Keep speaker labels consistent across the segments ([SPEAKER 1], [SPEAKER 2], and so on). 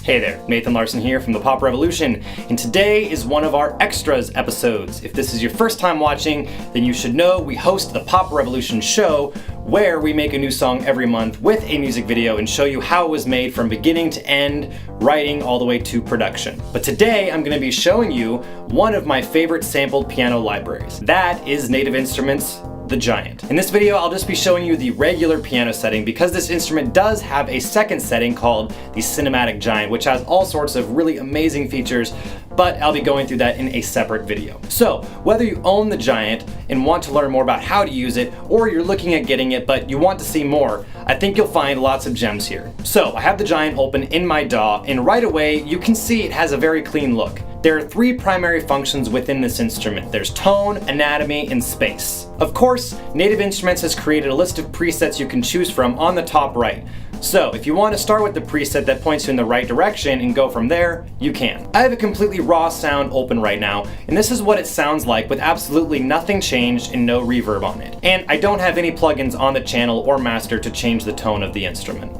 [SPEAKER 1] Hey there, Nathan Larson here from the Pop Revolution, and today is one of our extras episodes. If this is your first time watching, then you should know we host the Pop Revolution show, where we make a new song every month with a music video and show you how it was made from beginning to end, writing all the way to production. But today I'm going to be showing you one of my favorite sampled piano libraries. That is Native Instruments' The Giant. In this video, I'll just be showing you the regular piano setting because this instrument does have a second setting called the Cinematic Giant, which has all sorts of really amazing features, but I'll be going through that in a separate video. So, whether you own the Giant and want to learn more about how to use it, or you're looking at getting it but you want to see more, I think you'll find lots of gems here. So, I have the Giant open in my DAW, and right away you can see it has a very clean look. There are three primary functions within this instrument. There's tone, anatomy, and space. Of course, Native Instruments has created a list of presets you can choose from on the top right. So if you want to start with the preset that points you in the right direction and go from there, you can. I have a completely raw sound open right now, and this is what it sounds like with absolutely nothing changed and no reverb on it. And I don't have any plugins on the channel or master to change the tone of the instrument.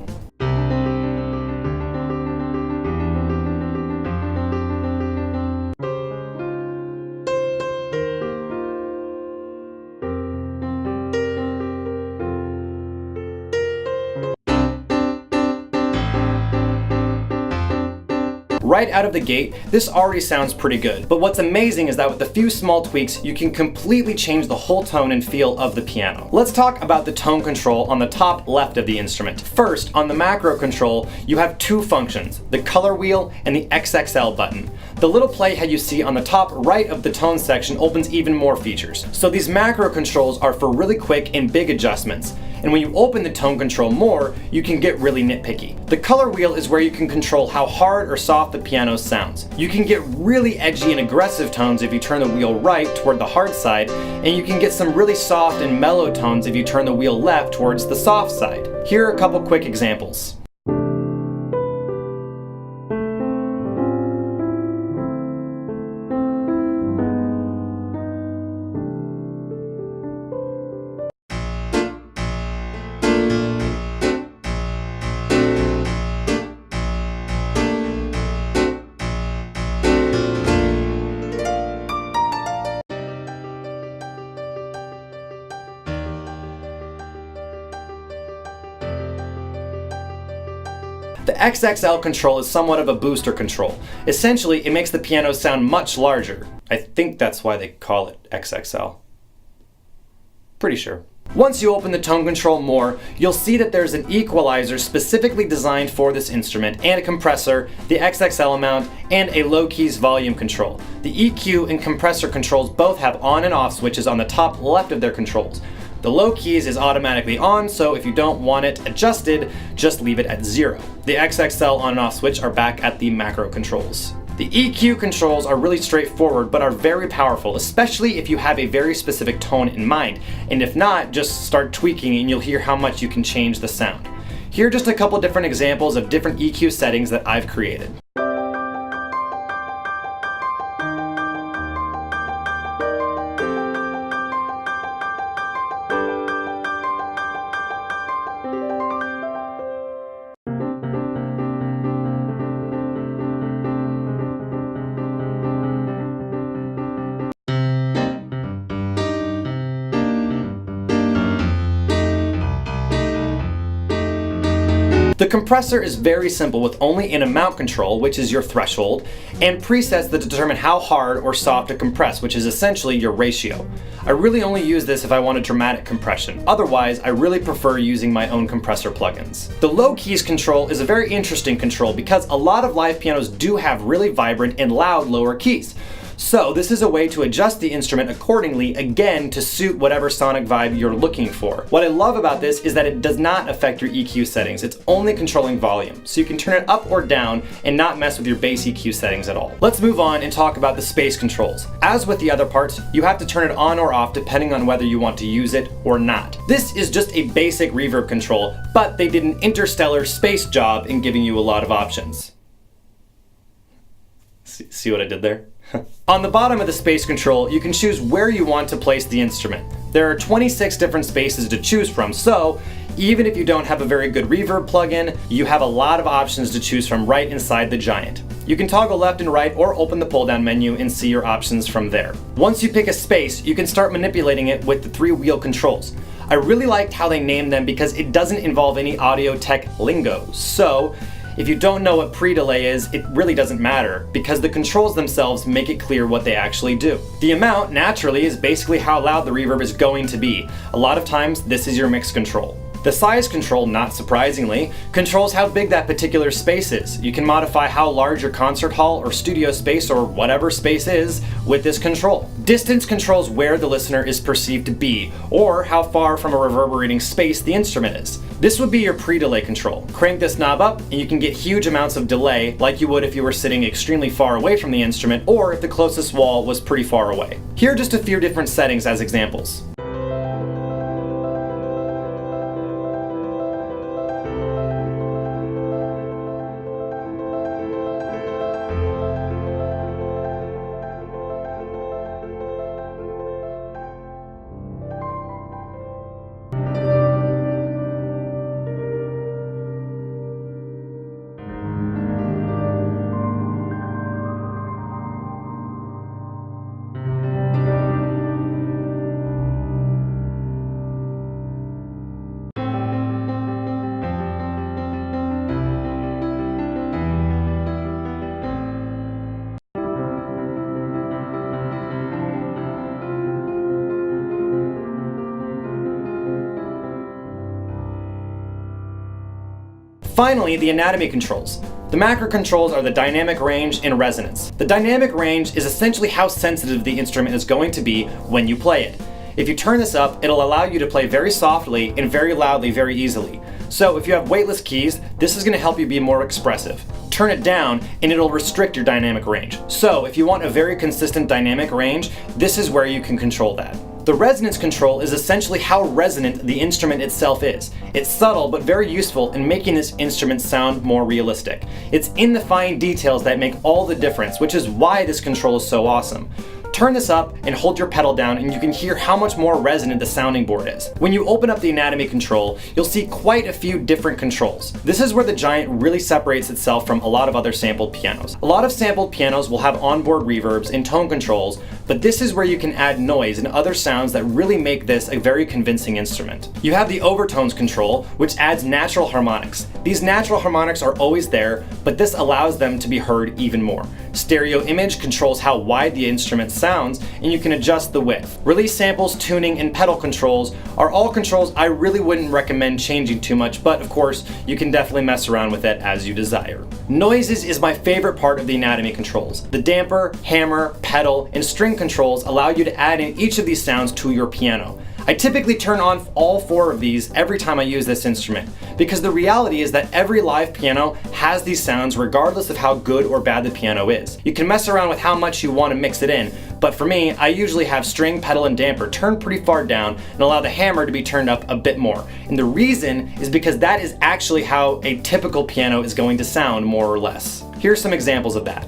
[SPEAKER 1] Right out of the gate, this already sounds pretty good. But what's amazing is that with a few small tweaks, you can completely change the whole tone and feel of the piano. Let's talk about the tone control on the top left of the instrument. First, on the macro control, you have two functions, the color wheel and the XXL button. The little playhead you see on the top right of the tone section opens even more features. So these macro controls are for really quick and big adjustments. And when you open the tone control more, you can get really nitpicky. The color wheel is where you can control how hard or soft the piano sounds. You can get really edgy and aggressive tones if you turn the wheel right toward the hard side, and you can get some really soft and mellow tones if you turn the wheel left towards the soft side. Here are a couple quick examples. The XXL control is somewhat of a booster control. Essentially, it makes the piano sound much larger. I think that's why they call it XXL. Pretty sure. Once you open the tone control more, you'll see that there's an equalizer specifically designed for this instrument, and a compressor, the XXL amount, and a low keys volume control. The EQ and compressor controls both have on and off switches on the top left of their controls. The low keys is automatically on, so if you don't want it adjusted, just leave it at 0. The XXL on and off switch are back at the macro controls. The EQ controls are really straightforward but are very powerful, especially if you have a very specific tone in mind. And if not, just start tweaking and you'll hear how much you can change the sound. Here are just a couple different examples of different EQ settings that I've created. The compressor is very simple with only an amount control, which is your threshold, and presets that determine how hard or soft to compress, which is essentially your ratio. I really only use this if I want a dramatic compression. Otherwise, I really prefer using my own compressor plugins. The low keys control is a very interesting control because a lot of live pianos do have really vibrant and loud lower keys. So this is a way to adjust the instrument accordingly, again, to suit whatever sonic vibe you're looking for. What I love about this is that it does not affect your EQ settings. It's only controlling volume, so you can turn it up or down and not mess with your bass EQ settings at all. Let's move on and talk about the space controls. As with the other parts, you have to turn it on or off depending on whether you want to use it or not. This is just a basic reverb control, but they did an interstellar space job in giving you a lot of options. See what I did there? On the bottom of the space control, you can choose where you want to place the instrument. There are 26 different spaces to choose from, so Even if you don't have a very good reverb plugin, you have a lot of options to choose from right inside the Giant. You can toggle left and right or open the pull-down menu and see your options from there. Once you pick a space, you can start manipulating it with the 3-wheel controls. I really liked how they named them because it doesn't involve any audio tech lingo. So, if you don't know what pre-delay is, it really doesn't matter because the controls themselves make it clear what they actually do. The amount, naturally, is basically how loud the reverb is going to be. A lot of times, this is your mix control. The size control, not surprisingly, controls how big that particular space is. You can modify how large your concert hall or studio space or whatever space is with this control. Distance controls where the listener is perceived to be, or how far from a reverberating space the instrument is. This would be your pre-delay control. Crank this knob up and you can get huge amounts of delay like you would if you were sitting extremely far away from the instrument or if the closest wall was pretty far away. Here are just a few different settings as examples. Finally, the anatomy controls. The macro controls are the dynamic range and resonance. The dynamic range is essentially how sensitive the instrument is going to be when you play it. If you turn this up, it'll allow you to play very softly and very loudly very easily. So if you have weightless keys, this is going to help you be more expressive. Turn it down and it'll restrict your dynamic range. So if you want a very consistent dynamic range, this is where you can control that. The resonance control is essentially how resonant the instrument itself is. It's subtle but very useful in making this instrument sound more realistic. It's in the fine details that make all the difference, which is why this control is so awesome. Turn this up and hold your pedal down and you can hear how much more resonant the sounding board is. When you open up the anatomy control, you'll see quite a few different controls. This is where the Giant really separates itself from a lot of other sampled pianos. A lot of sampled pianos will have onboard reverbs and tone controls, but this is where you can add noise and other sounds that really make this a very convincing instrument. You have the overtones control, which adds natural harmonics. These natural harmonics are always there, but this allows them to be heard even more. Stereo image controls how wide the instrument sounds, and you can adjust the width. Release samples, tuning, and pedal controls are all controls I really wouldn't recommend changing too much, but of course, you can definitely mess around with it as you desire. Noises is my favorite part of the anatomy controls. The damper, hammer, pedal, and string controls allow you to add in each of these sounds to your piano. I typically turn on all 4 of these every time I use this instrument, because the reality is that every live piano has these sounds regardless of how good or bad the piano is. You can mess around with how much you want to mix it in, but for me, I usually have string, pedal, and damper turned pretty far down and allow the hammer to be turned up a bit more. And the reason is because that is actually how a typical piano is going to sound, more or less. Here's some examples of that.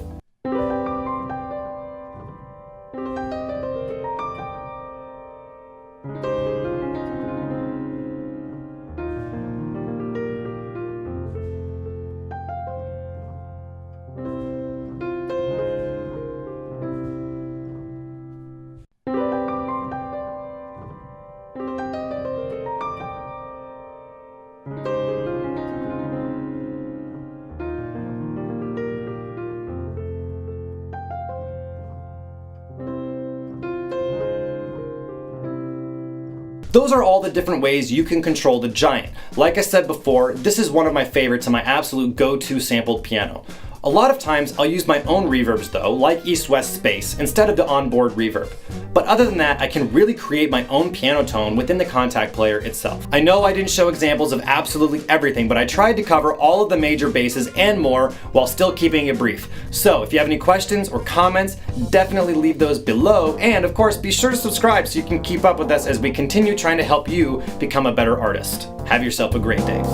[SPEAKER 1] Those are all the different ways you can control the Giant. Like I said before, this is one of my favorites and my absolute go-to sampled piano. A lot of times I'll use my own reverbs though, like East-West Space, instead of the onboard reverb. But other than that, I can really create my own piano tone within the contact player itself. I know I didn't show examples of absolutely everything, but I tried to cover all of the major bases and more while still keeping it brief. So if you have any questions or comments, definitely leave those below, and of course be sure to subscribe so you can keep up with us as we continue trying to help you become a better artist. Have yourself a great day.